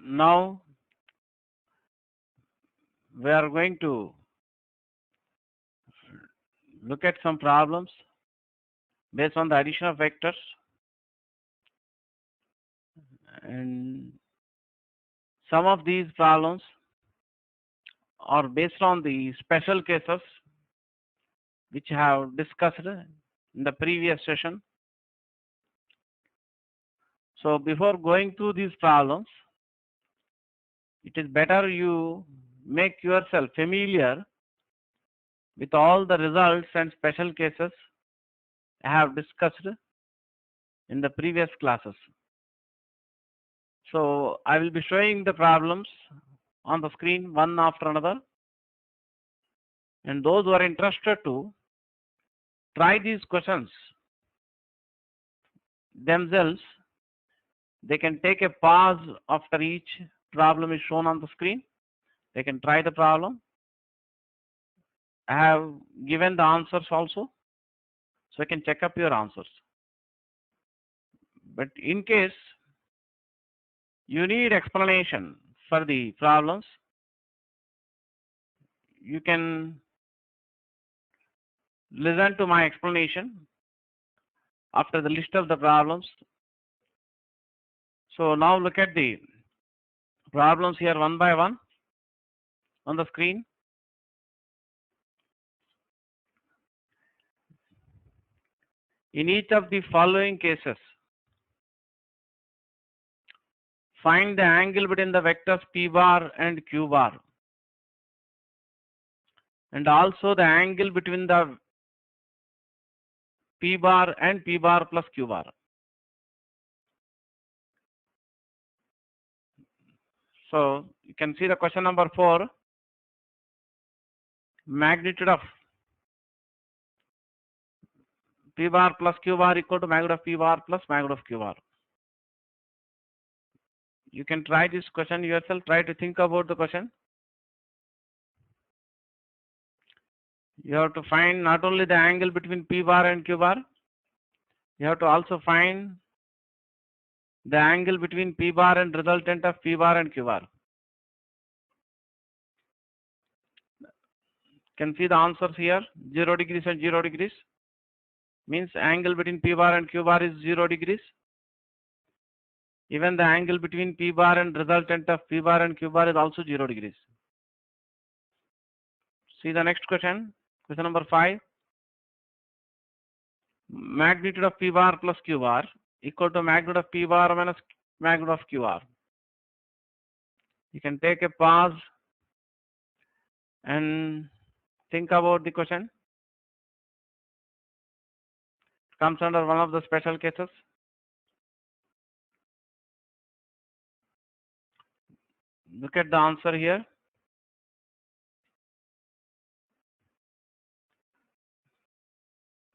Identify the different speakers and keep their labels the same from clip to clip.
Speaker 1: Now we are going to look at some problems based on the addition of vectors, and some of these problems are based on the special cases which I have discussed in the previous session. So before going through these problems, it is better you make yourself familiar with all the results and special cases I have discussed in the previous classes. So I will be showing the problems on the screen one after another, and those who are interested to try these questions themselves, they can take a pause after each problem is shown on the screen. They can try the problem. I have given the answers also, so I can check up your answers. But in case you need explanation for the problems, you can listen to my explanation after the list of the problems. So now look at the problems here one by one on the screen. In each of the following cases, find the angle between the vectors p bar and q bar, and also the angle between the p bar and p bar plus q bar. So you can see the question number 4, magnitude of p bar plus q bar equal to magnitude of p bar plus magnitude of q bar. You can try this question yourself, try to think about the question. You have to find not only the angle between p bar and q bar, you have to also find the angle between p bar and resultant of p bar and q bar. Can see the answers here, 0 degrees and 0 degrees. Means angle between p bar and q bar is 0 degrees. Even the angle between p bar and resultant of p bar and q bar is also 0 degrees. See the next question, question number 5. Magnitude of p bar plus q bar equal to magnitude of p bar minus magnitude of q bar. You can take a pause and think about the question. It comes under one of the special cases. Look at the answer here.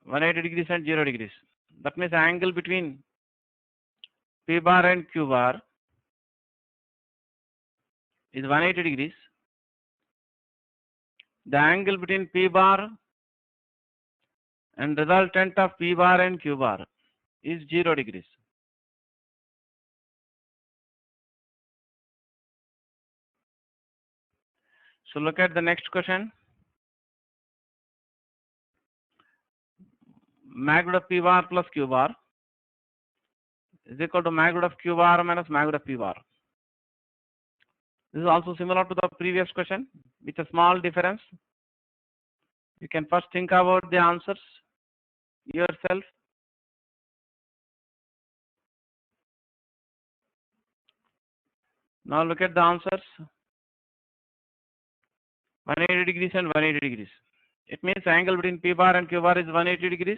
Speaker 1: (180 degrees and 0 degrees). That means angle between p bar and q bar is 180 degrees. The angle between p bar and resultant of p bar and q bar is 0 degrees. So look at the next question. Magnitude of p bar plus q bar is equal to magnitude of q bar minus magnitude of p bar. This is also similar to the previous question with a small difference. You can first think about the answers yourself. Now look at the answers. 180 degrees and 180 degrees. It means angle between p bar and q bar is 180 degrees.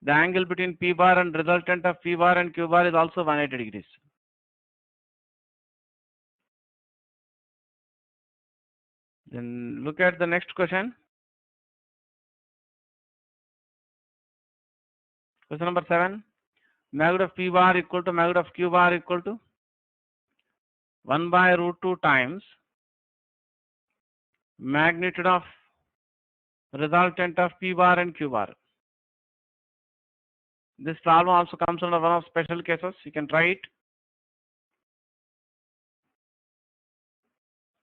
Speaker 1: The angle between p bar and resultant of p bar and q bar is also 180 degrees. Then look at the next question. Question number 7. Magnitude of p bar equal to magnitude of q bar equal to 1 by root 2 times magnitude of resultant of p bar and q bar. This problem also comes under one of special cases. You can try it.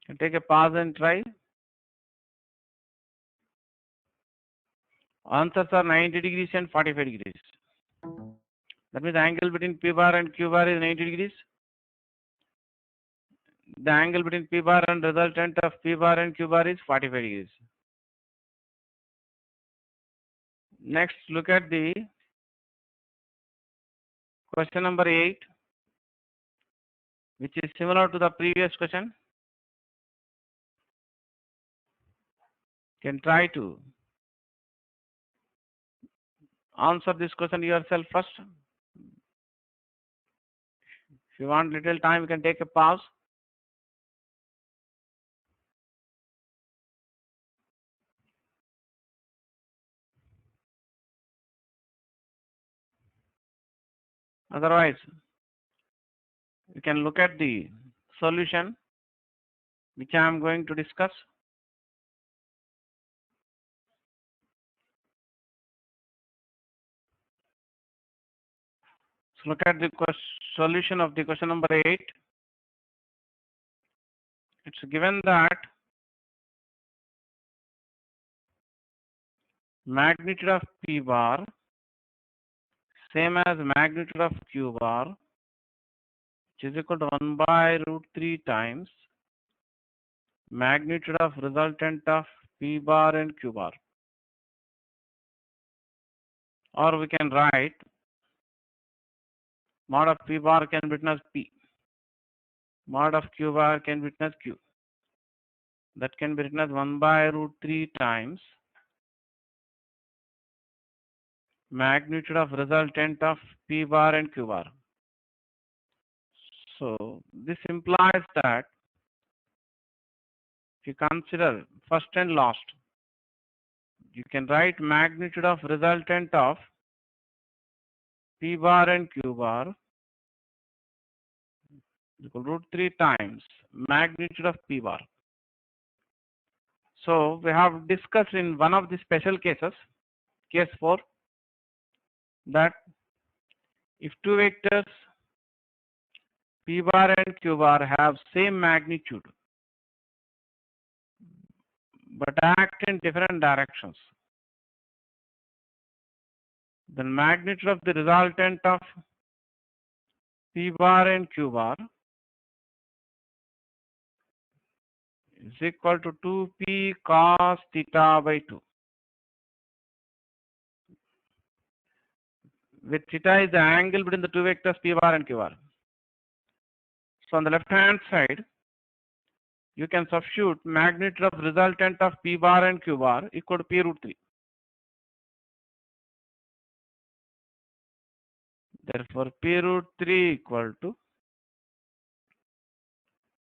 Speaker 1: You take a pause and try. Answers are 90 degrees and 45 degrees. That means the angle between P bar and Q bar is 90 degrees. The angle between P bar and resultant of P bar and Q bar is 45 degrees. Next, look at the question number 8, which is similar to the previous question. You can try to answer this question yourself first. If you want little time, you can take a pause. Otherwise, you can look at the solution, which I am going to discuss. So look at the solution of the question number 8. It's given that magnitude of P bar same as magnitude of Q bar, which is equal to 1 by root 3 times magnitude of resultant of P bar and Q bar. Or we can write mod of P bar can be written as P. Mod of Q bar can be written as Q. That can be written as 1 by root 3 times magnitude of resultant of P bar and Q bar. So this implies that if you consider first and last, you can write magnitude of resultant of P bar and Q bar equal to root 3 times magnitude of P bar. So we have discussed in one of the special cases, case 4, that if two vectors P bar and Q bar have same magnitude but act in different directions, then magnitude of the resultant of P bar and Q bar is equal to 2p cos theta by 2. With theta is the angle between the two vectors P bar and Q bar. So on the left hand side, you can substitute magnitude of resultant of P bar and Q bar equal to P root 3. Therefore, P root 3 equal to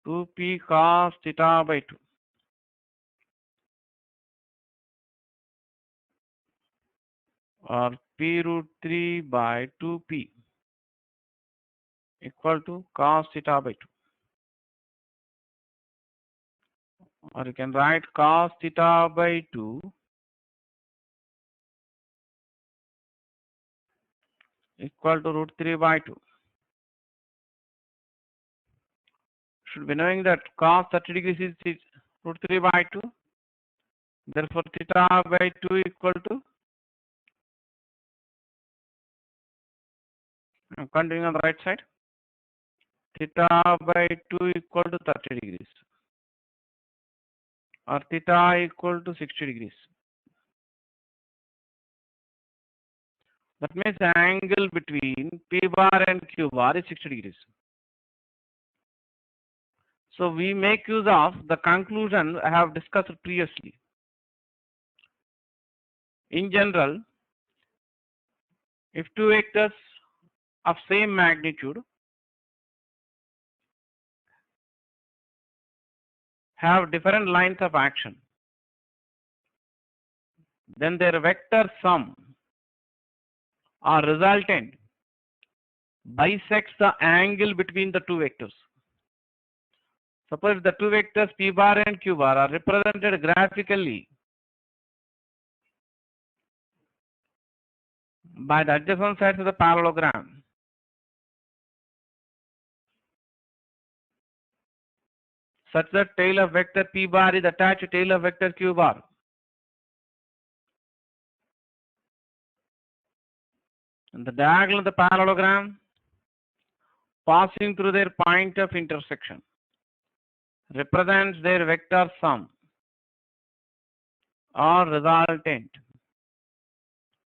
Speaker 1: 2p cos theta by 2. Or P root 3 by 2p equal to cos theta by 2. Or you can write cos theta by 2 equal to root 3 by 2. Should be knowing that cos 30 degrees is root 3 by 2. Therefore, theta by 2 equal to, I'm continuing on the right side, theta by 2 equal to 30 degrees. Or theta equal to 60 degrees. That means the angle between P bar and Q bar is 60 degrees. So we make use of the conclusion I have discussed previously. In general, if two vectors of same magnitude have different lines of action, then their vector sum or resultant bisects the angle between the two vectors. Suppose the two vectors P bar and Q bar are represented graphically by the adjacent sides of the parallelogram. such that tail of vector p bar is attached to tail of vector q bar. And the diagonal of the parallelogram passing through their point of intersection represents their vector sum or resultant,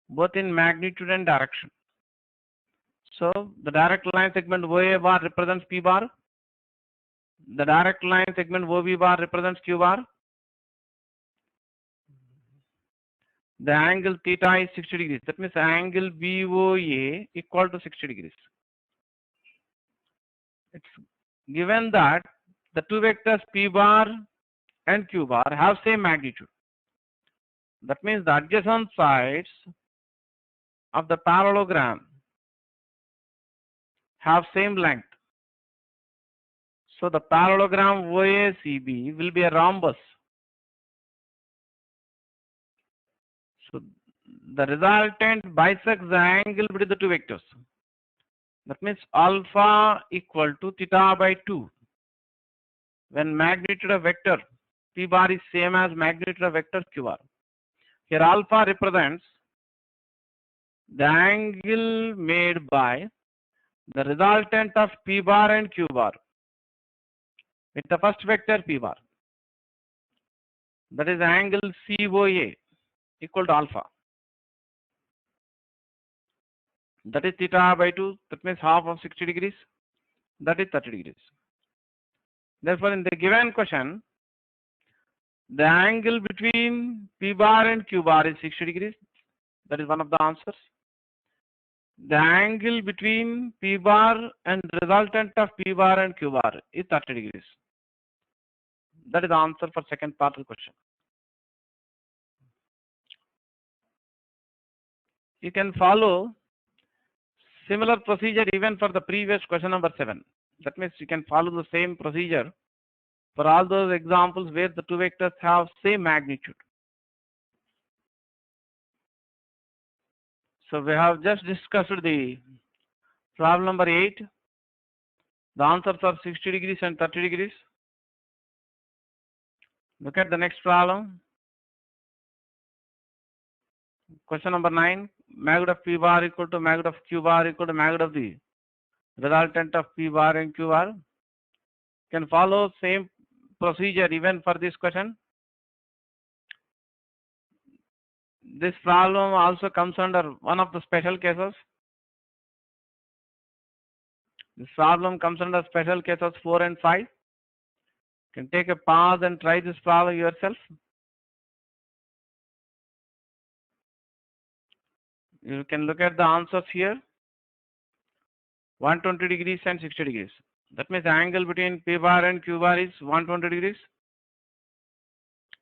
Speaker 1: both in magnitude and direction. So the direct line segment OA bar represents P bar. The direct line segment OB bar represents Q bar. The angle theta is 60 degrees. That means angle BOA equal to 60 degrees. It's given that the two vectors P bar and Q bar have same magnitude. That means the adjacent sides of the parallelogram have same length. So the parallelogram OACB will be a rhombus. So the resultant bisects the angle between the two vectors. That means alpha equal to theta by 2. When magnitude of vector P bar is same as magnitude of vector Q bar. Here alpha represents the angle made by the resultant of P bar and Q bar with the first vector P bar. That is angle COA equal to alpha. That is theta by 2. That means half of 60 degrees. That is 30 degrees. Therefore, in the given question, the angle between P bar and Q bar is 60 degrees. That is one of the answers. The angle between P bar and resultant of P bar and Q bar is 30 degrees. That is the answer for second part of the question. You can follow similar procedure even for the previous question number 7. That means you can follow the same procedure for all those examples where the two vectors have same magnitude. So we have just discussed the problem number 8. The answers are 60 degrees and 30 degrees. Look at the next problem. Question number 9. Magnitude of P bar equal to magnitude of Q bar equal to magnitude of the resultant of P bar and Q bar. Can follow same procedure even for this question. This problem also comes under one of the special cases. This problem comes under special cases 4 and 5. You can take a pause and try this problem yourself. You can look at the answers here. 120 degrees and 60 degrees. That means the angle between P bar and Q bar is 120 degrees.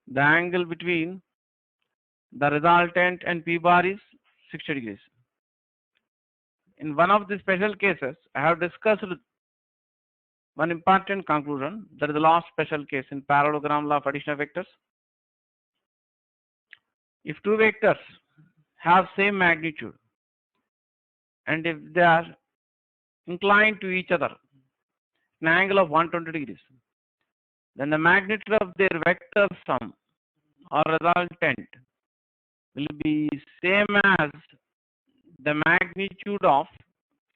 Speaker 1: The angle between the resultant and P bar is 60 degrees. In one of the special cases, I have discussed one important conclusion. That is the last special case in parallelogram law of addition of vectors. If two vectors have same magnitude and if they are inclined to each other an angle of 120 degrees, then the magnitude of their vector sum or resultant will be same as the magnitude of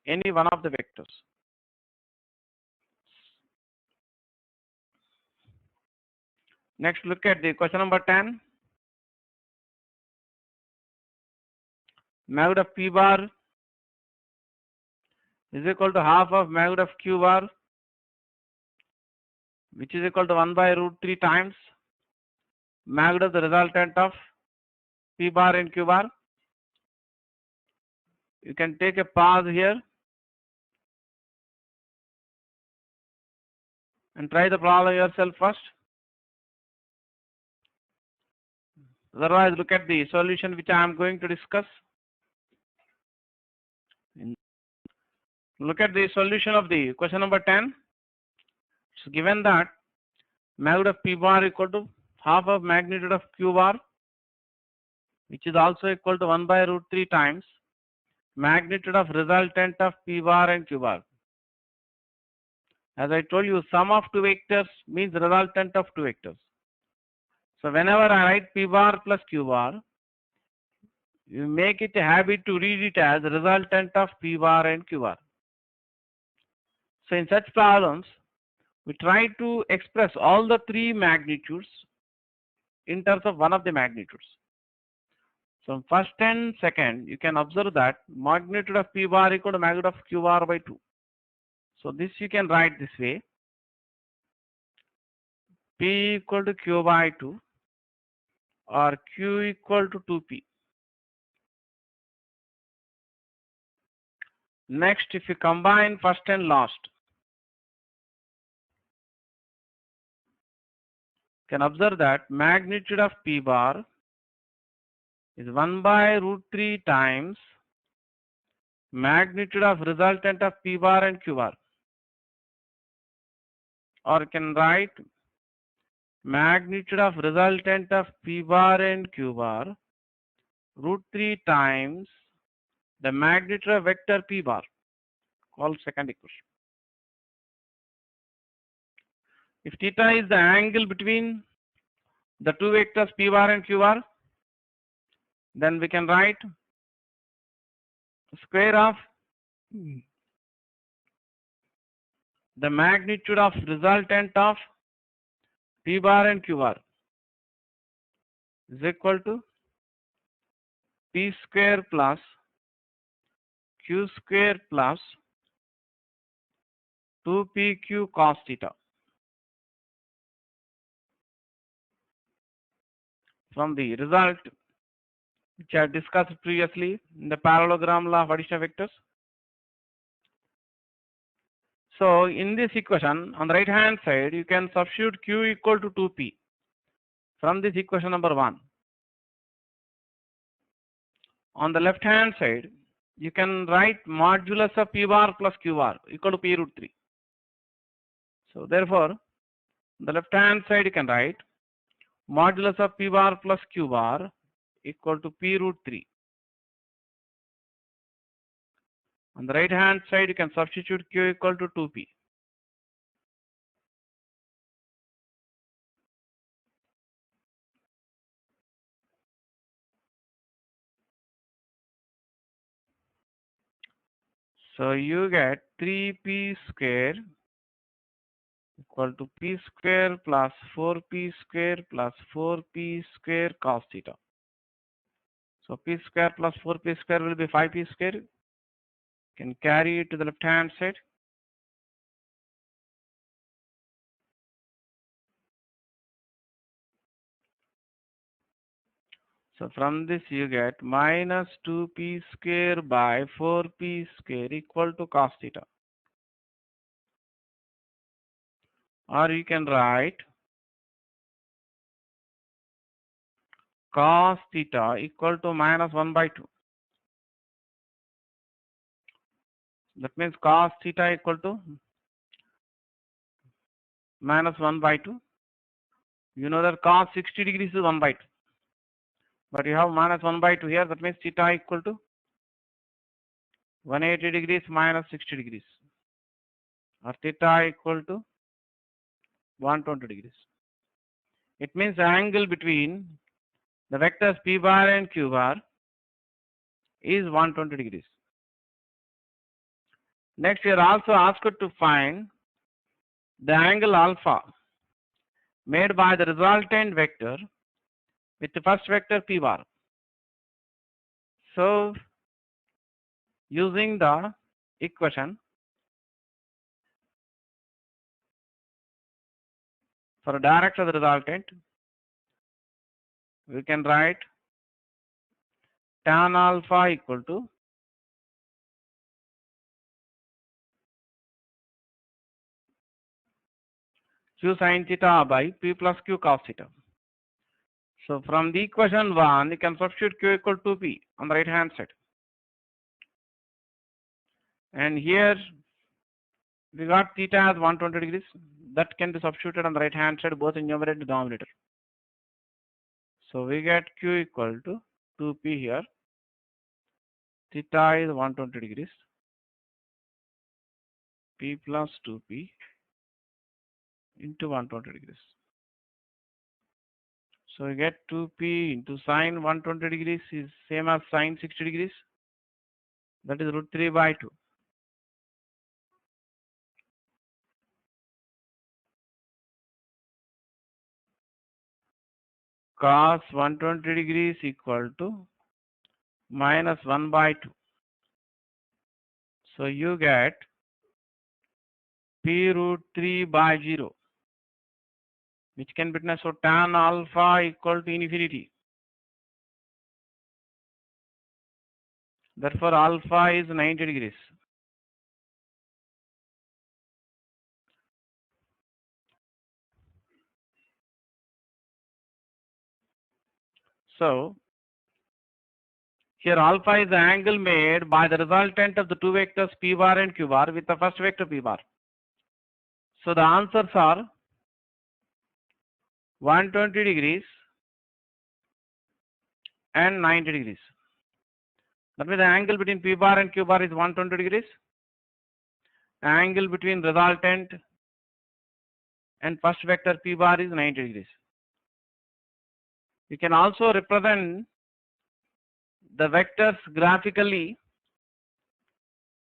Speaker 1: any one of the vectors. Next, look at the question number 10. Magnitude of P bar is equal to half of magnitude of Q bar, which is equal to 1 by root 3 times magnitude of the resultant of P bar and Q bar. You can take a pause here and try the problem yourself first. Otherwise, look at the solution which I am going to discuss. Look at the solution of the question number 10. It's given that magnitude of P bar equal to half of magnitude of Q bar, which is also equal to 1 by root 3 times magnitude of resultant of P bar and Q bar. As I told you, sum of two vectors means resultant of two vectors. So whenever I write p bar plus q bar, you make it a habit to read it as resultant of p bar and q bar. So in such problems, we try to express all the three magnitudes in terms of one of the magnitudes. So first and second, you can observe that magnitude of p bar equal to magnitude of q bar by 2. So this you can write this way: p equal to q by 2 or q equal to 2p. Next, if you combine first and last, you can observe that magnitude of p bar is 1 by root 3 times magnitude of resultant of p bar and q bar. Or you can write magnitude of resultant of p bar and q bar root 3 times the magnitude of vector p bar, called second equation. If theta is the angle between the two vectors p bar and q bar, then we can write square of the magnitude of resultant of p bar and q bar is equal to p square plus q square plus 2pq cos theta. From the result which I discussed previously in the parallelogram law of addition of vectors. So in this equation, on the right hand side, you can substitute q equal to 2p from this equation number 1. On the left hand side, you can write modulus of p bar plus q bar equal to p root 3. So therefore, on the left hand side, you can write modulus of p bar plus q bar equal to p root 3. On the right hand side, you can substitute q equal to 2p. So you get 3p square equal to p square plus 4p square plus 4p square cos theta. So p square plus 4p square will be 5p square. You can carry it to the left hand side. So from this you get minus 2p square by 4p square equal to cos theta. Or you can write cos theta equal to minus 1 by 2. That means cos theta equal to minus 1 by 2. You know that cos 60 degrees is 1 by 2. But you have minus 1 by 2 here. That means theta equal to 180 degrees minus 60 degrees. Or theta equal to 120 degrees. It means the angle between the vectors p bar and q bar is 120 degrees. Next, we are also asked to find the angle alpha made by the resultant vector with the first vector p bar. So, using the equation for direct of the resultant, we can write tan alpha equal to q sin theta by p plus q cos theta. So from the equation 1, you can substitute q equal to p on the right hand side. And here we got theta as 120 degrees. That can be substituted on the right hand side, both in numerator and denominator. So we get q equal to 2p here. Theta is 120 degrees. P plus 2p into 120 degrees. So you get 2p into sine 120 degrees is same as sine 60 degrees. That is root 3 by 2. Cos 120 degrees equal to minus 1 by 2. So you get p root 3 by 0, which can be written as so tan alpha equal to infinity. Therefore, alpha is 90 degrees. So here alpha is the angle made by the resultant of the two vectors p bar and q bar with the first vector p bar. So the answers are 120 degrees and 90 degrees. That means the angle between p bar and q bar is 120 degrees. The angle between resultant and first vector p bar is 90 degrees. We can also represent the vectors graphically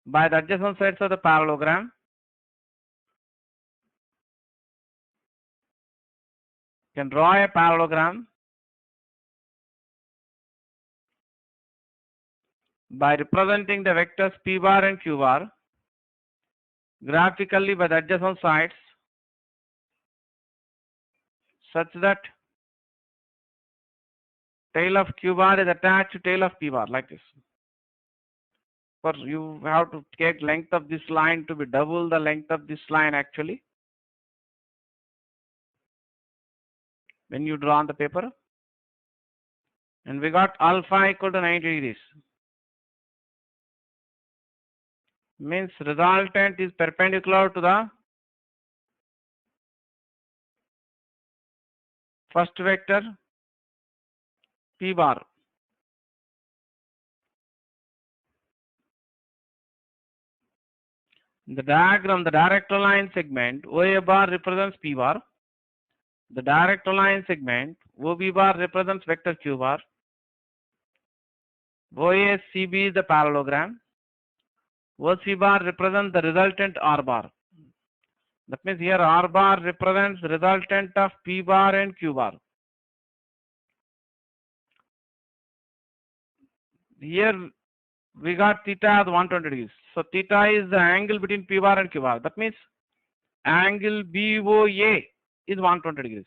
Speaker 1: by the adjacent sides of the parallelogram. You can draw a parallelogram by representing the vectors p bar and q bar graphically by the adjacent sides such that tail of q bar is attached to tail of p bar like this. Of course, you have to take length of this line to be double the length of this line actually when you draw on the paper. And we got alpha equal to 90 degrees. Means resultant is perpendicular to the first vector p bar. In the diagram, the direct line segment OA bar represents p bar. The direct line segment OB bar represents vector q bar. OACB is the parallelogram. OC bar represents the resultant R bar. That means here R bar represents the resultant of P bar and Q bar. Here we got theta as 120 degrees. So theta is the angle between P bar and Q bar. That means angle BOA is 120 degrees.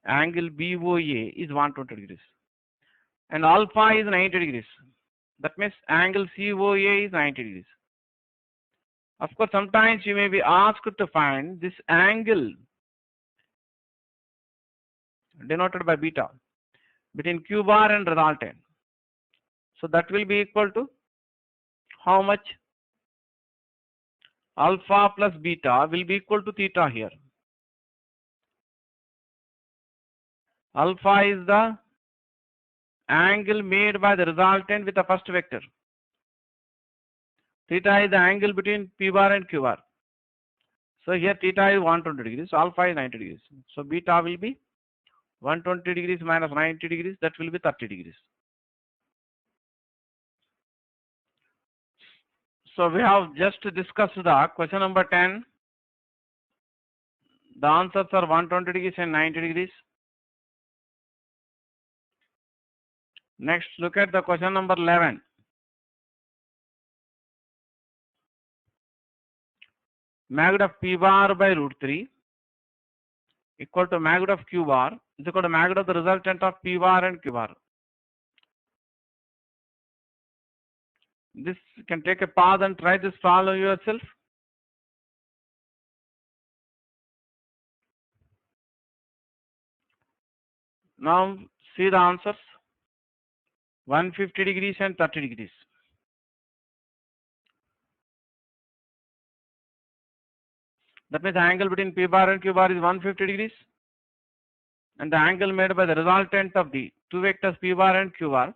Speaker 1: Angle BOA is 120 degrees. And alpha is 90 degrees. That means angle COA is 90 degrees. Of course, sometimes you may be asked to find this angle denoted by beta between Q bar and resultant. So that will be equal to how much? Alpha plus beta will be equal to theta here. Alpha is the angle made by the resultant with the first vector. Theta is the angle between P bar and Q bar. So here theta is 120 degrees, so alpha is 90 degrees. So beta will be 120 degrees minus 90 degrees, that will be 30 degrees. So we have just discussed the question number 10. The answers are 120 degrees and 90 degrees. Next, look at the question number 11. Magnitude of P bar by root 3 equal to magnitude of Q bar is equal to magnitude of the resultant of P bar and Q bar. This you can take a pause and try this problem yourself. Now see the answers. 150 degrees and 30 degrees. That means the angle between P bar and Q bar is 150 degrees. And the angle made by the resultant of the two vectors P bar and Q bar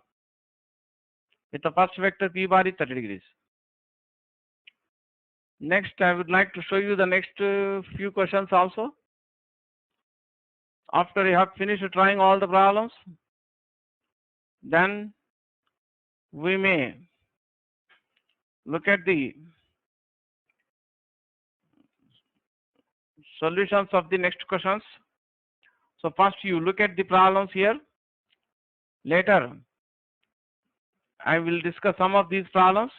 Speaker 1: with the first vector P bar is 30 degrees. Next, I would like to show you the next few questions also. After you have finished trying all the problems, then we may look at the solutions of the next questions. So first you look at the problems here. Later, I will discuss some of these problems.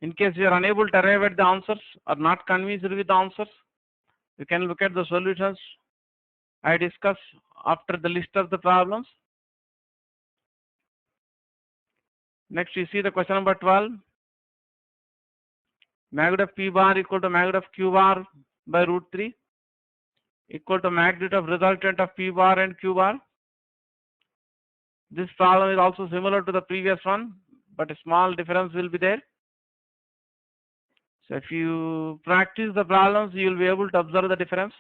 Speaker 1: In case you are unable to arrive at the answers or not convinced with the answers, you can look at the solutions I discuss after the list of the problems. Next, you see the question number 12. Magnitude of P bar equal to magnitude of Q bar by root 3 equal to magnitude of resultant of P bar and Q bar. This problem is also similar to the previous one, but a small difference will be there. So if you practice the problems, you will be able to observe the difference.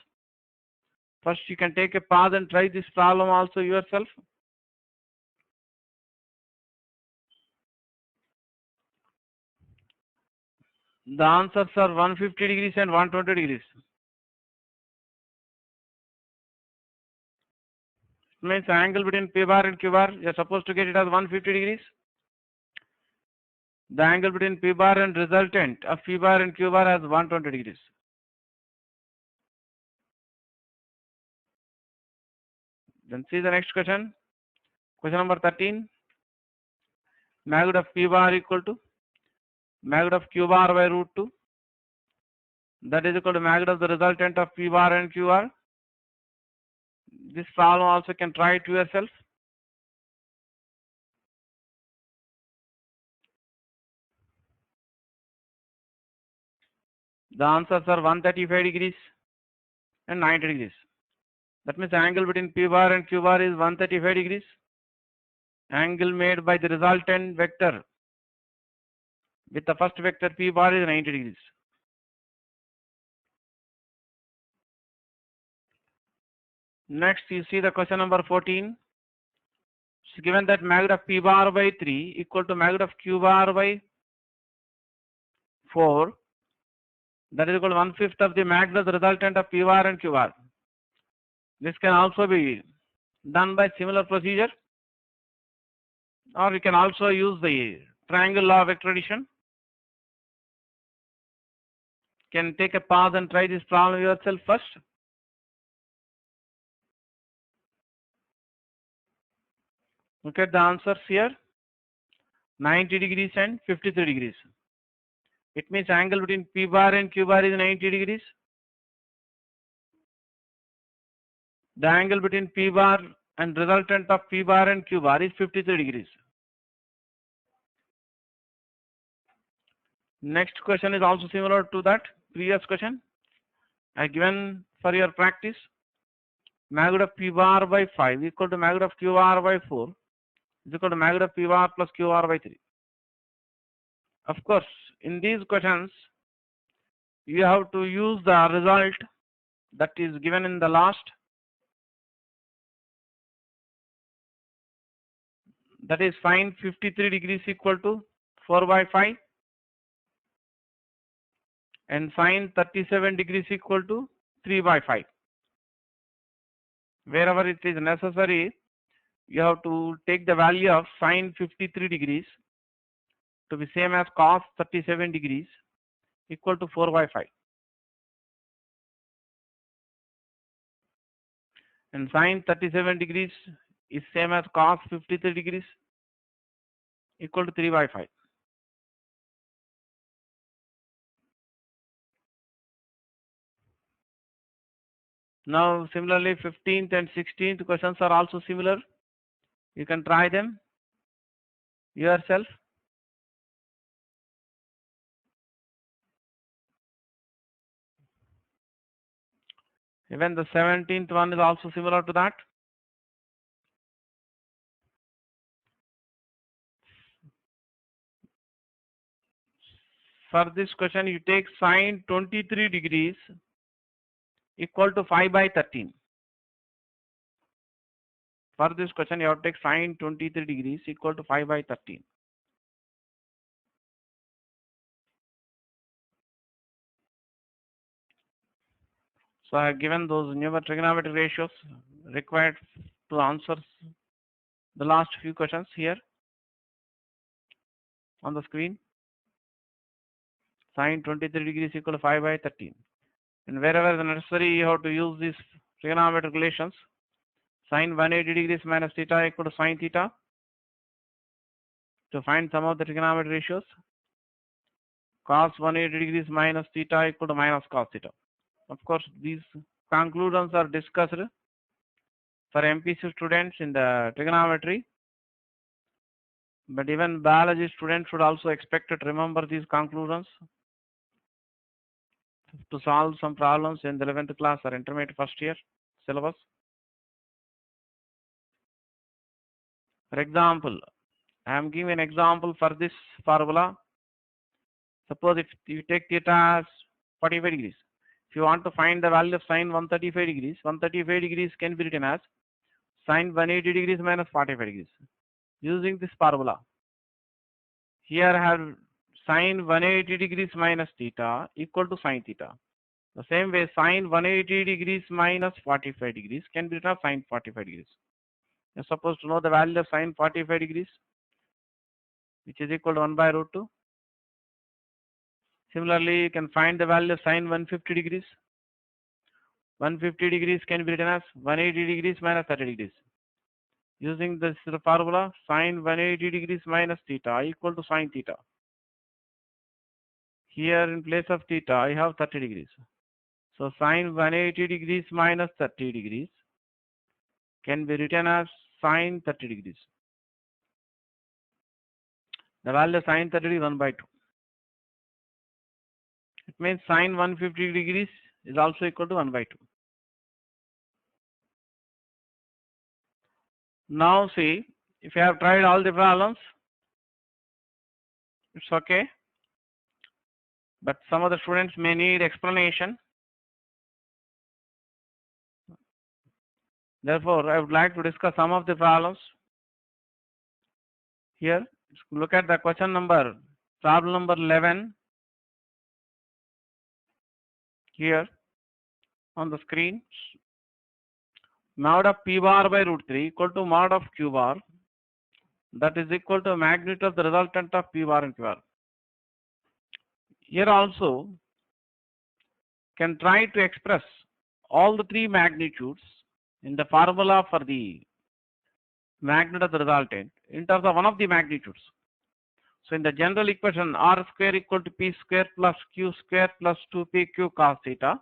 Speaker 1: First, you can take a pause and try this problem also yourself. The answers are 150 degrees and 120 degrees. It means the angle between P bar and Q bar, you are supposed to get it as 150 degrees. The angle between P bar and resultant of P bar and Q bar has 120 degrees. Then see the next question. Question number 13. Magnitude of P bar equal to magnitude of Q bar by root 2. That is equal to magnitude of the resultant of P bar and Q bar. This problem also can try it yourself. The answers are 135 degrees and 90 degrees. That means the angle between P bar and Q bar is 135 degrees. Angle made by the resultant vector with the first vector P bar is 90 degrees. Next, you see the question number 14. It's given that magnitude of P bar by 3 equal to magnitude of Q bar by 4. That is equal to 1/5 of the magnitude of the resultant of P bar and Q bar. This can also be done by similar procedure, or you can also use the triangle law of vector addition. Can take a pause and try this problem yourself first. Look at the answers here. 90 degrees and 53 degrees. It means angle between P bar and Q bar is 90 degrees. The angle between P bar and resultant of P bar and Q bar is 53 degrees. Next question is also similar to that previous question. I given for your practice. Magnitude of P bar by 5 equal to magnitude of Q bar by 4 is equal to magnitude of P bar plus Q bar by 3. Of course, in these questions, you have to use the result that is given in the last. That is find 53 degrees equal to 4 by 5 and find 37 degrees equal to 3 by 5. Wherever it is necessary, you have to take the value of sin 53 degrees to be same as cos 37 degrees equal to 4 by 5. And sin 37 degrees is same as cos 53 degrees equal to 3 by 5. Now similarly 15th and 16th questions are also similar. You can try them yourself. Even the 17th one is also similar to that. For this question, you take sin 23 degrees equal to 5 by 13. For this question, you have to take sin 23 degrees equal to 5 by 13. So I have given those trigonometric ratios required to answer the last few questions here on the screen. Sine 23 degrees equal to 5 by 13. And wherever necessary, you have to use these trigonometric relations. Sine 180 degrees minus theta equal to sine theta to find some of the trigonometric ratios. Cos 180 degrees minus theta equal to minus cos theta. Of course, these conclusions are discussed for MPC students in the trigonometry, but even biology students should also expect to remember these conclusions to solve some problems in the 11th class or intermediate first year syllabus. For example, I am giving an example for this formula. Suppose if you take theta as 45 degrees, if you want to find the value of sine 135 degrees, 135 degrees can be written as sine 180 degrees minus 45 degrees using this formula. Here I have sine 180 degrees minus theta equal to sine theta. The same way sine 180 degrees minus 45 degrees can be written as sine 45 degrees. You are supposed to know the value of sine 45 degrees, which is equal to 1 by root 2. Similarly, you can find the value of sine 150 degrees. 150 degrees can be written as 180 degrees minus 30 degrees. Using this formula, sine 180 degrees minus theta equal to sine theta. Here in place of theta, I have 30 degrees. So sine 180 degrees minus 30 degrees can be written as sine 30 degrees. The value of sine 30 is 1 by 2. It means sine 150 degrees is also equal to 1 by 2. Now see, if you have tried all the problems, it's okay. But some of the students may need explanation. Therefore, I would like to discuss some of the problems. Here, look at the question number, problem number 11. Here on the screen, mod of p bar by root 3 equal to mod of q bar, that is equal to magnitude of the resultant of p bar and q bar. Here also can try to express all the three magnitudes in the formula for the magnitude of the resultant in terms of one of the magnitudes. So in the general equation r square equal to p square plus q square plus 2pq cos theta,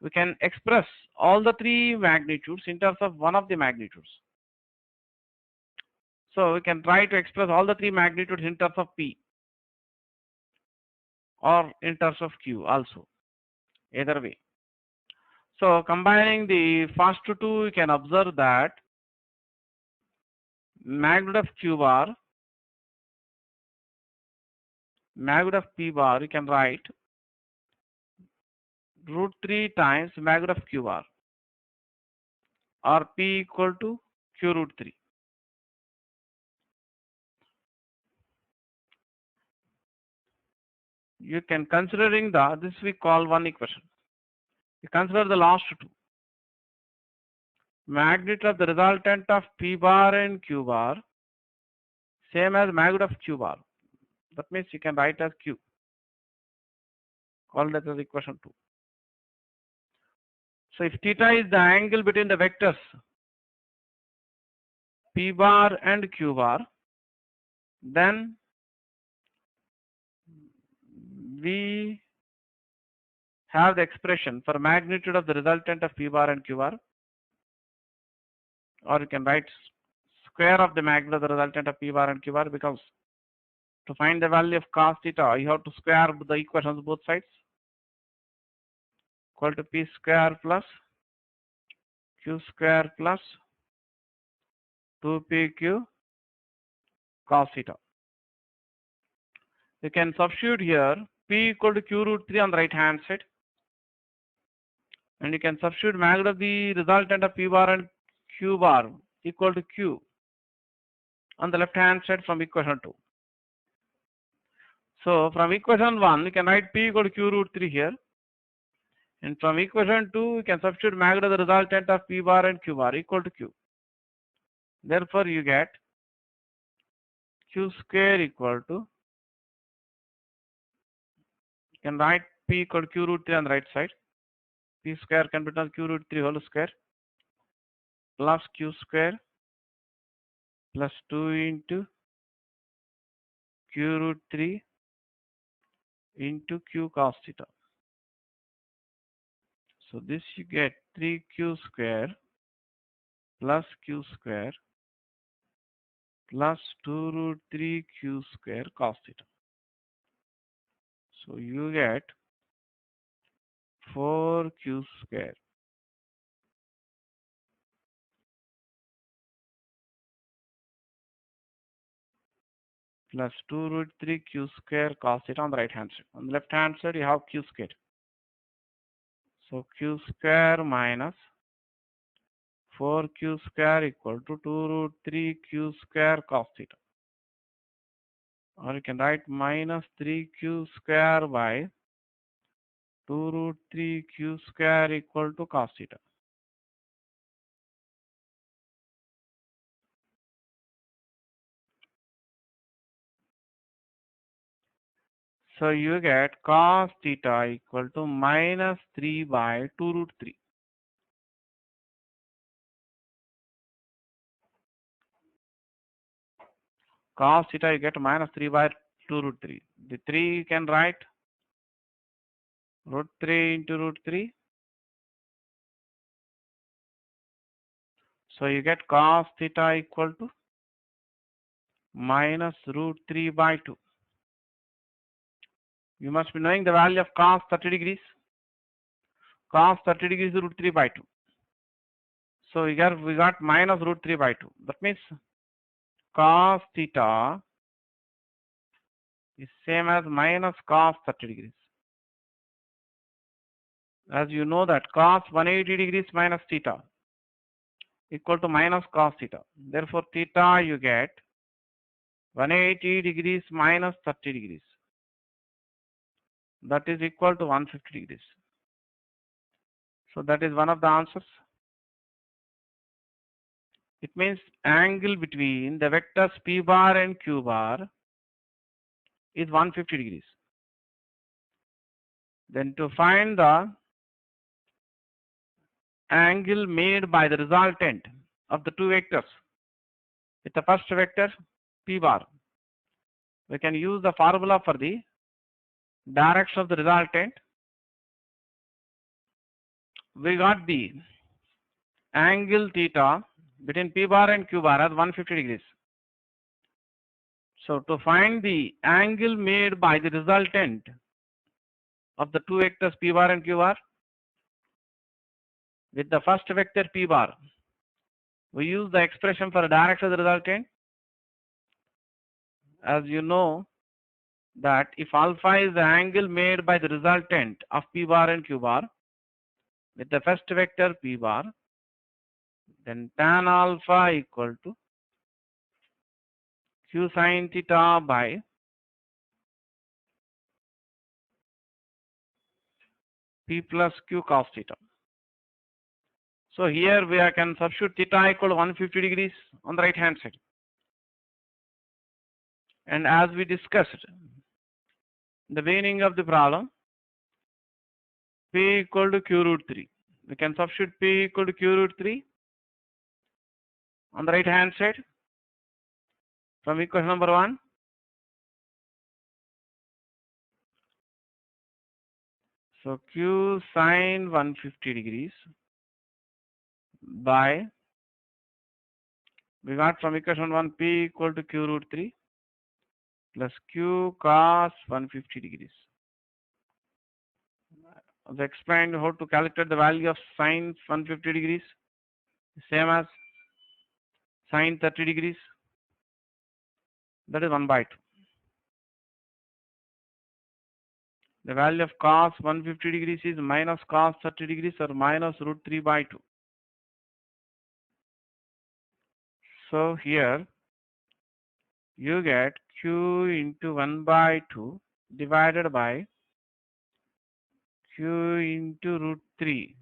Speaker 1: we can express all the three magnitudes in terms of one of the magnitudes. So we can try to express all the three magnitudes in terms of p or in terms of q also, either way. So combining the first two, we can observe that magnitude of q bar, magnitude of p bar, we can write root 3 times magnitude of q bar, or p equal to q root 3. You can considering this we call one equation. You consider the last two. Magnitude of the resultant of p bar and q bar same as magnitude of q bar. That means you can write as q. Call that as equation 2. So if theta is the angle between the vectors p bar and q bar, then we have the expression for magnitude of the resultant of p bar and q bar, or you can write square of the magnitude of the resultant of p bar and q bar, because to find the value of cos theta, you have to square the equations both sides, equal to p square plus q square plus 2pq cos theta. You can substitute here p equal to q root 3 on the right hand side, and you can substitute magnitude of the resultant of p bar and q bar equal to q on the left hand side from equation 2. So from equation 1, you can write p equal to q root 3 here, And from equation 2, we can substitute magnitude of the resultant of P bar and Q bar equal to Q. Therefore, you get Q square equal to, you can write P equal to Q root 3 on the right side. P square can be written as Q root 3 whole square plus Q square plus 2 into Q root 3 into Q cos theta. So this you get 3Q square plus Q square plus 2 root 3Q square cos theta. So you get 4Q square plus 2 root 3Q square cos theta on the right hand side. On the left hand side, you have Q square. So Q square minus 4Q square equal to 2 root 3Q square cos theta. Or you can write minus 3Q square by 2 root 3Q square equal to cos theta. So you get cos theta equal to minus 3 by 2 root 3. Cos theta you get minus 3 by 2 root 3. The 3 you can write root 3 into root 3. So you get cos theta equal to minus root 3 by 2. You must be knowing the value of cos 30 degrees. Cos 30 degrees is root 3 by 2. So we got minus root 3 by 2. That means cos theta is same as minus cos 30 degrees. As you know that cos 180 degrees minus theta equal to minus cos theta. Therefore, theta you get 180 degrees minus 30 degrees. That is equal to 150 degrees. So that is one of the answers. It means angle between the vectors P bar and Q bar is 150 degrees. Then to find the angle made by the resultant of the two vectors with the first vector P bar, we can use the formula for the direction of the resultant. We got the angle theta between P bar and Q bar as 150 degrees. So to find the angle made by the resultant of the two vectors P bar and Q bar with the first vector P bar, we use the expression for the direction of the resultant. As you know that if alpha is the angle made by the resultant of P bar and Q bar with the first vector P bar, then tan alpha equal to Q sin theta by P plus Q cos theta. So here we can substitute theta equal to 150 degrees on the right hand side. And as we discussed in the beginning of the problem, P equal to Q root 3. We can substitute P equal to Q root 3 on the right hand side from equation number 1. So Q sin 150 degrees by, we got from equation 1 P equal to Q root 3 plus Q cos 150 degrees. I've explained how to calculate the value of sin 150 degrees, same as sin 30 degrees, that is 1 by 2. The value of cos 150 degrees is minus cos 30 degrees or minus root 3 by 2. So here you get Q into 1 by 2 divided by q into root 3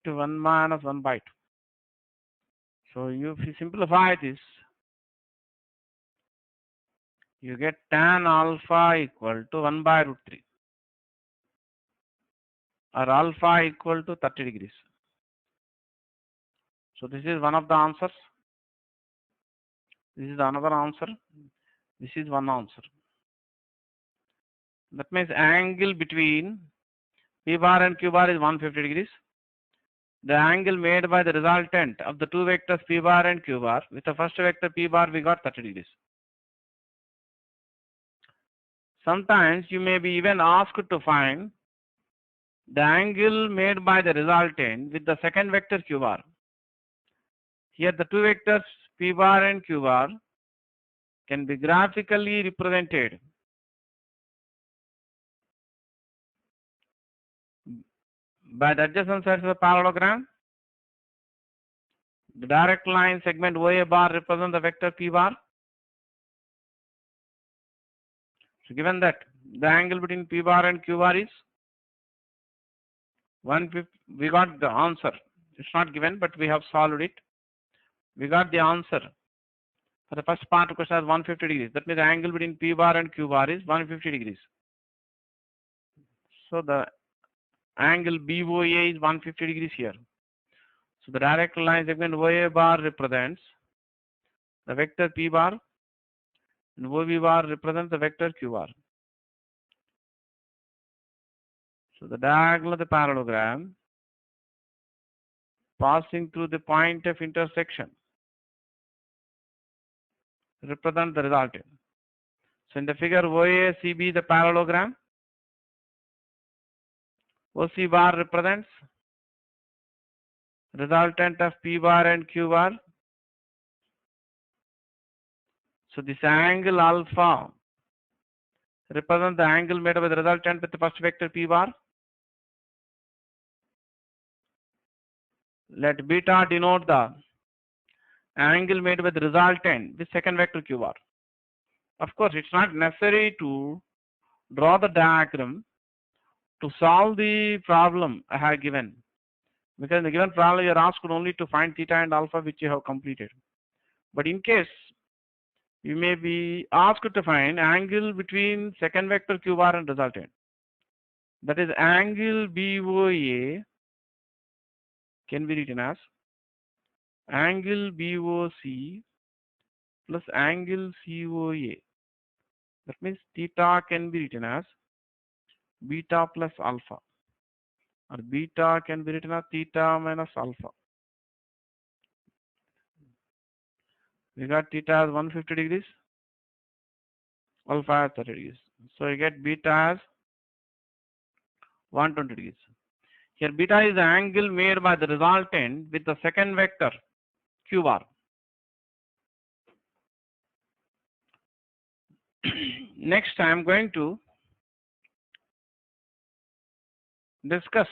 Speaker 1: to 1 minus 1 by 2. So if you simplify this, you get tan alpha equal to 1 by root 3, or alpha equal to 30 degrees. So this is one of the answers. This is another answer. This is one answer. That means angle between P bar and Q bar is 150 degrees. The angle made by the resultant of the two vectors P bar and Q bar, with the first vector P bar we got 30 degrees. Sometimes you may be even asked to find the angle made by the resultant with the second vector Q bar. Here the two vectors P bar and Q bar can be graphically represented by the adjacent sides of the parallelogram. The direct line segment OA bar represents the vector P bar. So given that the angle between P bar and Q bar is 150, we got the answer. It's not given, but we have solved it. We got the answer for the first part of the question as 150 degrees. That means the angle between P bar and Q bar is 150 degrees. So the angle BOA is 150 degrees here. So the direct line segment OA bar represents the vector P bar, and OB bar represents the vector Q bar. So the diagonal of the parallelogram passing through the point of intersection represent the resultant. So in the figure OACB the parallelogram, OC bar represents resultant of P bar and Q bar. So this angle alpha represents the angle made by the resultant with the first vector P bar. Let beta denote the angle made by the resultant with second vector Q bar. Of course, it's not necessary to draw the diagram to solve the problem I have given, because in the given problem you are asked only to find theta and alpha, which you have completed. But in case you may be asked to find angle between second vector Q bar and resultant, that is angle BOA can be written as angle BOC plus angle COA. That means theta can be written as beta plus alpha, or beta can be written as theta minus alpha. We got theta as 150 degrees, alpha as 30 degrees. So you get beta as 120 degrees. Here beta is the angle made by the resultant with the second vector Q bar. Next I am going to discuss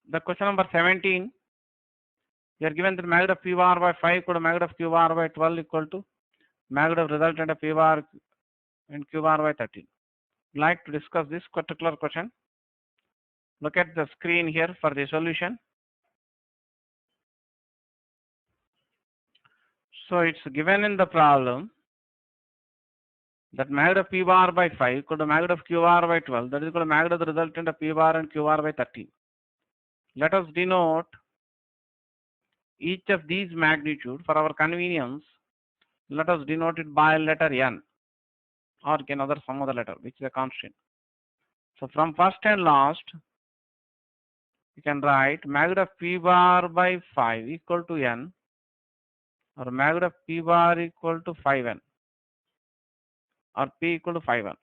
Speaker 1: the question number 17. We are given the magnitude of P bar by 5 equal to magnitude of Q bar by 12 equal to magnitude of resultant of P bar and Q bar by 13. I'd like to discuss this particular question. Look at the screen here for the solution. So it's given in the problem that magnitude of P bar by 5 equal to magnitude of Q bar by 12, that is equal to magnitude of the resultant of P bar and Q bar by 13. Let us denote each of these magnitude for our convenience. Let us denote it by letter N, or another some other letter which is a constant. So from first and last, you can write magnitude of P bar by 5 equal to N, or magnitude of P bar equal to 5N, or P equal to 5N.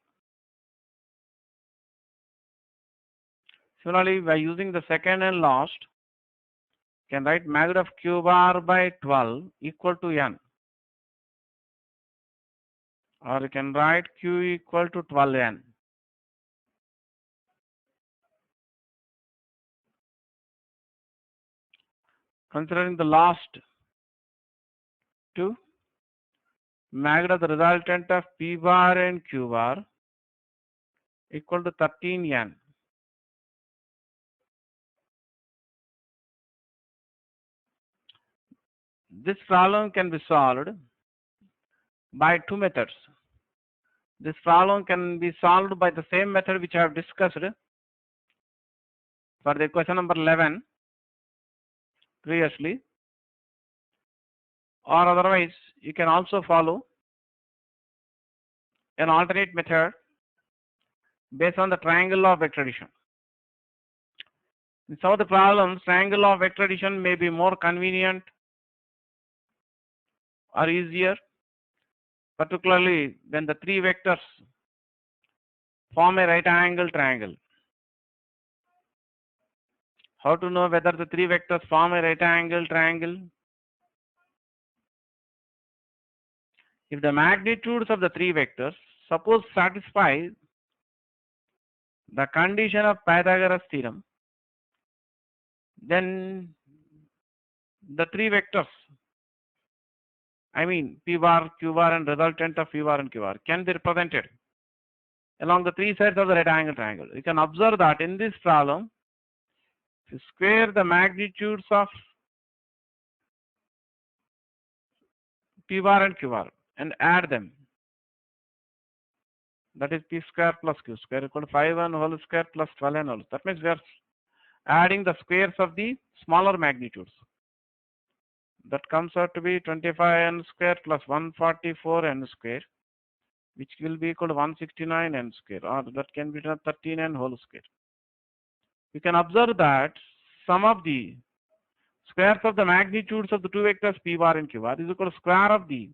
Speaker 1: Similarly, by using the second and last, you can write magnitude of Q bar by 12 equal to N, or you can write Q equal to 12N. Considering the last two, magnitude of the resultant of P bar and Q bar equal to 13n. This problem can be solved by two methods. This problem can be solved by the same method which I have discussed for the question number 11 previously, or otherwise you can also follow an alternate method based on the triangle law of vector addition. In some of the problems, triangle law of vector addition may be more convenient or easier, particularly when the three vectors form a right angle triangle. How to know whether the three vectors form a right angle triangle? If the magnitudes of the three vectors suppose satisfy the condition of Pythagoras theorem, then the three vectors, I mean P bar, Q bar and resultant of P bar and Q bar, can be represented along the three sides of the right angle triangle. You can observe that in this problem, if you square the magnitudes of P bar and Q bar and add them, that is P square plus Q square equal to 5n whole square plus 12n whole. That means we are adding the squares of the smaller magnitudes. That comes out to be 25n square plus 144n square, which will be equal to 169n square, or that can be 13n whole square. You can observe that sum of the squares of the magnitudes of the two vectors P bar and Q bar is equal to square of the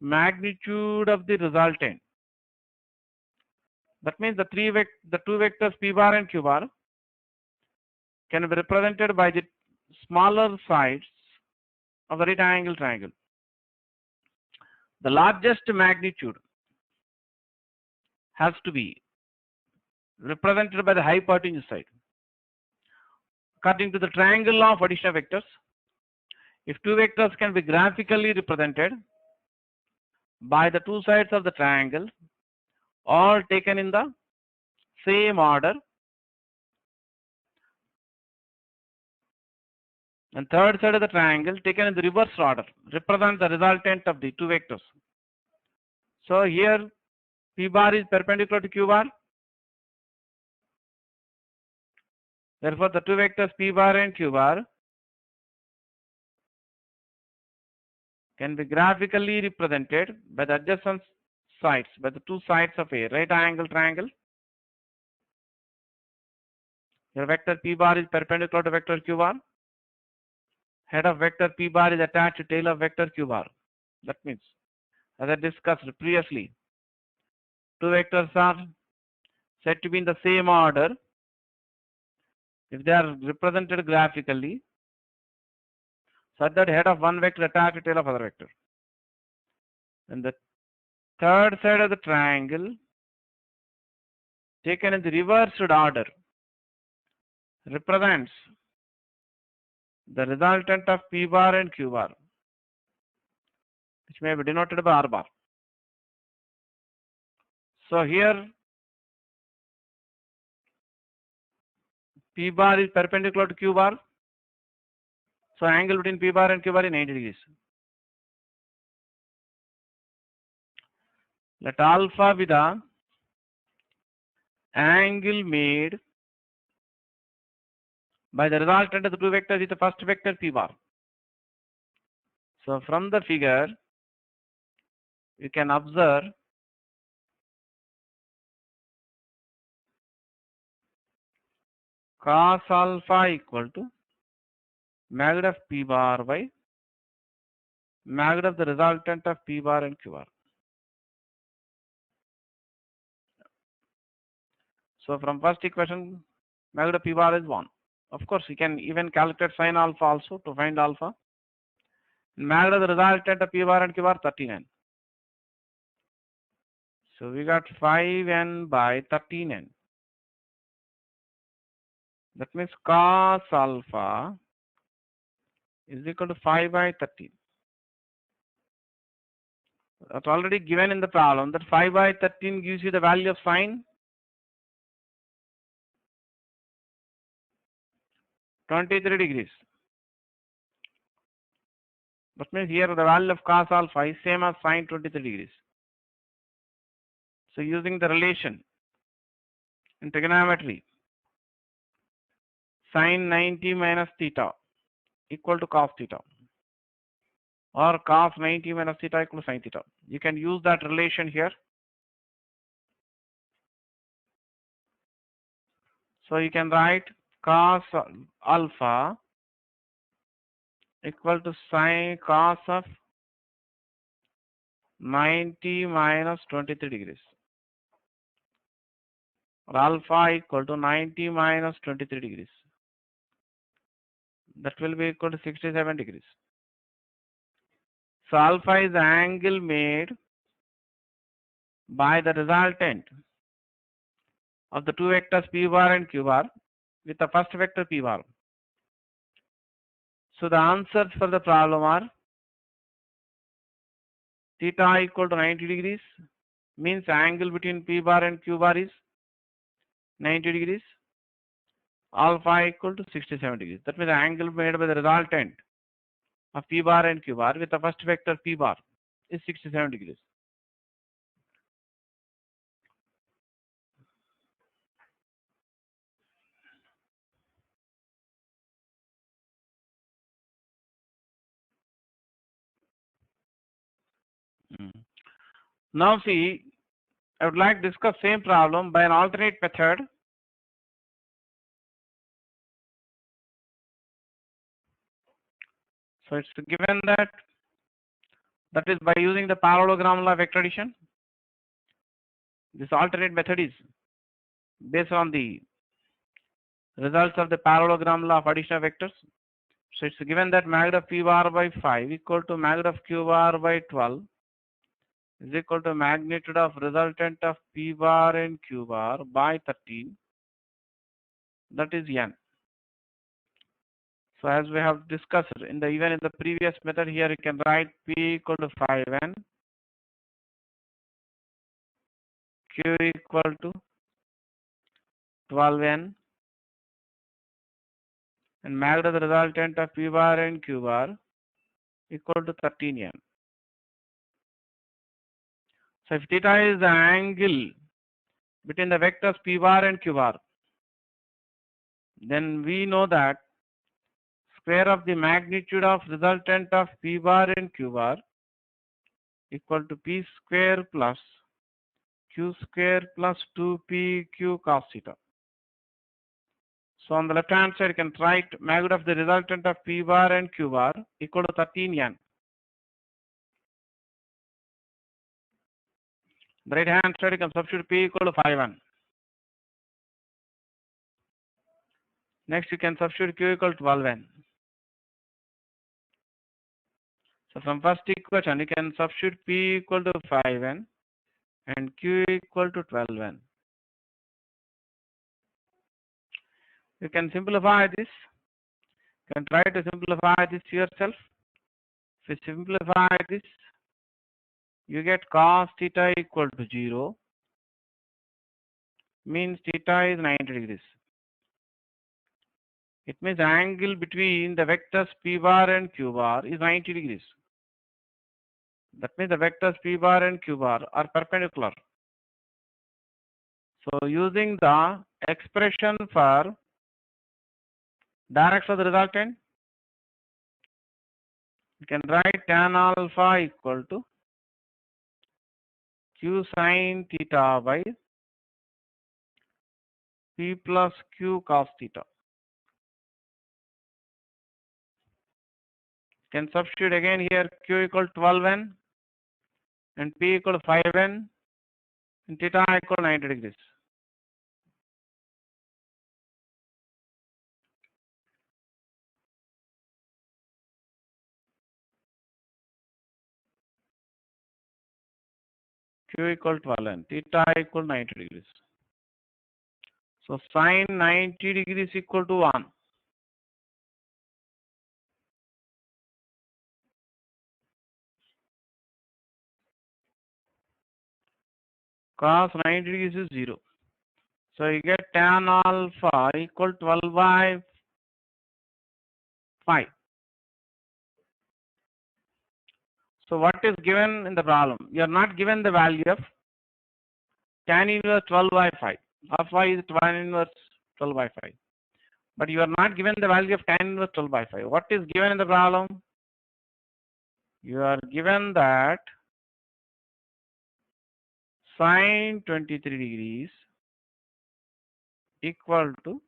Speaker 1: magnitude of the resultant. That means the two vectors P bar and Q bar can be represented by the smaller sides of the right angle triangle. The largest magnitude has to be represented by the hypotenuse side. According to the triangle law of addition of vectors, if two vectors can be graphically represented by the two sides of the triangle, all taken in the same order, and third side of the triangle taken in the reverse order, represent the resultant of the two vectors. So here P bar is perpendicular to Q bar. Therefore, the two vectors P bar and Q bar can be graphically represented by the adjacent sides, by the two sides of a right angle triangle. Your vector P bar is perpendicular to vector Q bar. Head of vector P bar is attached to tail of vector Q bar. That means, as I discussed previously, two vectors are said to be in the same order if they are represented graphically, such that head of one vector attached to tail of other vector. And the third side of the triangle taken in the reversed order represents the resultant of P bar and Q bar, which may be denoted by R bar. So here P bar is perpendicular to Q bar. So angle between P bar and Q bar is 90 degrees. Let alpha be the angle made by the resultant of the two vectors is the first vector P bar. So from the figure, you can observe cos alpha equal to magnitude of P bar by magnitude of the resultant of P bar and Q bar. So from first equation, magnitude of P bar is 1. Of course, you can even calculate sin alpha also to find alpha. Magnitude of the resultant of P bar and Q bar 13n. So we got 5n by 13n. That means cos alpha is equal to 5 by 13. That's already given in the problem that 5 by 13 gives you the value of sin. 23 degrees. That means here the value of cos alpha is same as sine 23 degrees. So using the relation in trigonometry, sine 90 minus theta equal to cos theta, or cos 90 minus theta equal to sine theta. You can use that relation here. So you can write cos alpha equal to sine cos of 90 minus 23 degrees, or alpha equal to 90 minus 23 degrees. That will be equal to 67 degrees. So alpha is the angle made by the resultant of the two vectors p bar and q bar with the first vector p bar. So the answers for the problem are theta equal to 90 degrees, means angle between p bar and q bar is 90 degrees. Alpha equal to 67 degrees. That means the angle made by the resultant of p bar and q bar with the first vector p bar is 67 degrees. Now see, I would like to discuss same problem by an alternate method. So it's given that is by using the parallelogram law of vector addition. This alternate method is based on the results of the parallelogram law of addition of vectors. So it's given that magnitude of p bar by 5 equal to magnitude of q bar by 12 is equal to magnitude of resultant of p bar and q bar by 13. That is n. So as we have discussed even in the previous method, here you can write p equal to 5n, q equal to 12n, and magnitude of the resultant of p bar and q bar equal to 13n. So if theta is the angle between the vectors p bar and q bar, then we know that square of the magnitude of resultant of p bar and q bar equal to p square plus q square plus 2pq cos theta. So on the left hand side you can write magnitude of the resultant of p bar and q bar equal to 13n. The right hand side you can substitute p equal to 5n. Next you can substitute q equal to 12n. So from first equation you can substitute p equal to 5n and q equal to 12n. You can simplify this. You can try to simplify this yourself. If you simplify this, you get cos theta equal to 0, means theta is 90 degrees. It means angle between the vectors p bar and q bar is 90 degrees. That means the vectors p bar and q bar are perpendicular. So using the expression for direction of the resultant, you can write tan alpha equal to q sin theta by p plus q cos theta. You can substitute again here q equal to 12n and p equal to 5n and theta equal to 90 degrees. Q equal to 12n, theta equal to 90 degrees. So sine 90 degrees equal to 1. Cos 90 degrees is 0. So you get tan alpha equal to 12 by 5. So what is given in the problem? You are not given the value of tan inverse 12 by 5. Of y is tan inverse 12 by 5. But you are not given the value of tan inverse 12 by 5. What is given in the problem? You are given that sine 23 degrees equal to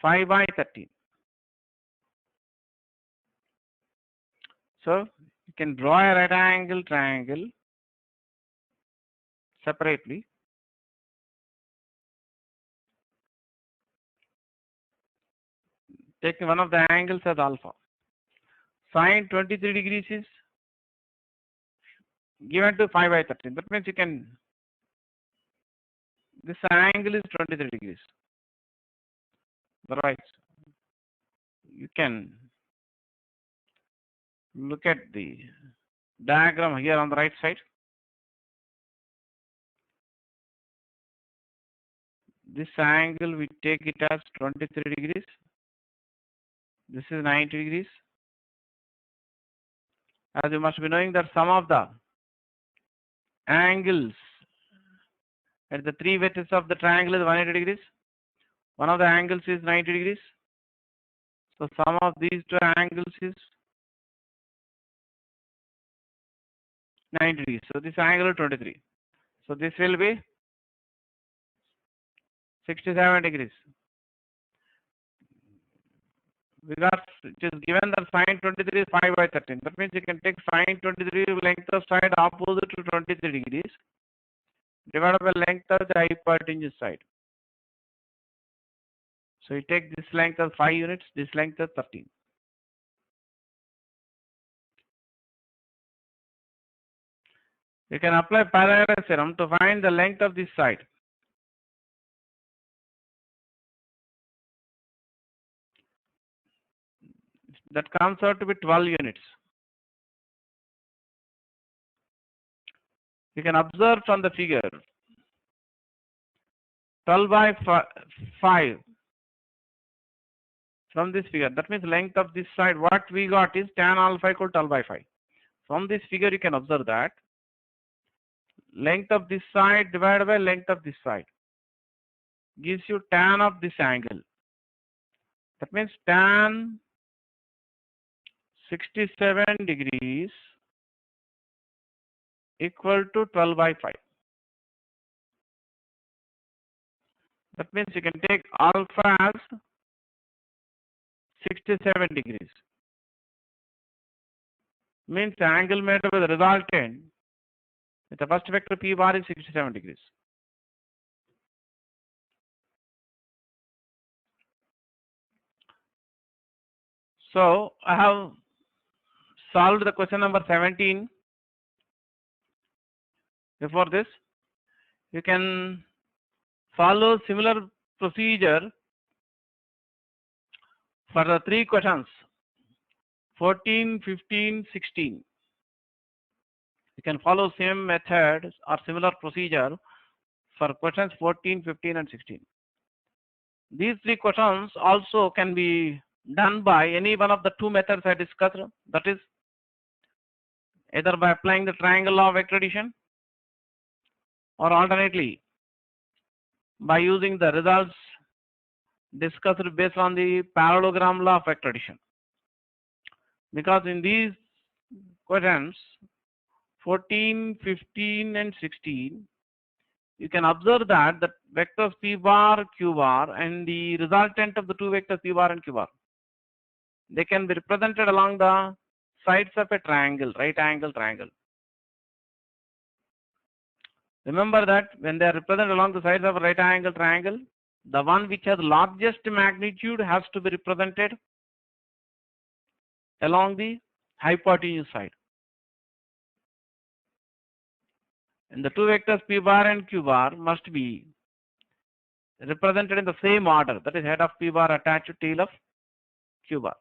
Speaker 1: 5 by 13. So you can draw a right angle triangle separately. Take one of the angles as alpha. Sine 23 degrees is given to 5 by 13. That means you can, this angle is 23 degrees. Otherwise, you can look at the diagram here on the right side. This angle, we take it as 23 degrees. This is 90 degrees. As you must be knowing that some of the angles at the three vertices of the triangle is 180 degrees. One of the angles is 90 degrees. So sum of these two angles is 90 degrees. So this angle is 23. So this will be 67 degrees. Because it is given that sine 23 is 5 by 13. That means you can take sine 23 length of side opposite to 23 degrees divided by length of the hypotenuse side. So you take this length as 5 units, this length as 13. You can apply Pythagoras theorem to find the length of this side. That comes out to be 12 units. You can observe from the figure 12 by 5 from this figure. That means length of this side, what we got is tan alpha equal to 12 by 5. From this figure you can observe that length of this side divided by length of this side gives you tan of this angle. That means tan 67 degrees equal to 12 by 5. That means you can take alpha as 67 degrees. Means the angle made by the resultant with the first vector p bar is 67 degrees. So I have solved the question number 17. Before this, you can follow similar procedure for the three questions 14, 15, 16. You can follow same method or similar procedure for questions 14, 15 and 16. These three questions also can be done by any one of the two methods I discussed, that is either by applying the triangle law of vector addition or alternately by using the results discussed based on the parallelogram law of vector addition. Because in these questions 14, 15 and 16, you can observe that the vectors p bar, q bar and the resultant of the two vectors p bar and q bar, they can be represented along the sides of a triangle, right angle triangle. Remember that when they are represented along the sides of a right angle triangle, the one which has largest magnitude has to be represented along the hypotenuse side. And the two vectors p bar and q bar must be represented in the same order, that is head of p bar attached to tail of q bar.